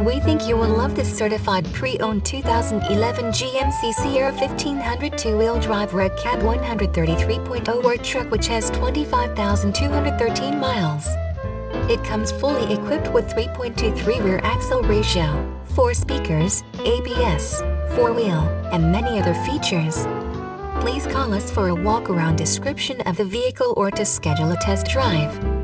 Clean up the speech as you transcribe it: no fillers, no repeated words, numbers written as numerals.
We think you will love this certified pre-owned 2011 GMC Sierra 1500 two-wheel drive Reg Cab 133.0 work truck, which has 25,213 miles. It comes fully equipped with 3.23 rear axle ratio, 4 speakers, ABS, 4-wheel, and many other features. Please call us for a walk-around description of the vehicle or to schedule a test drive.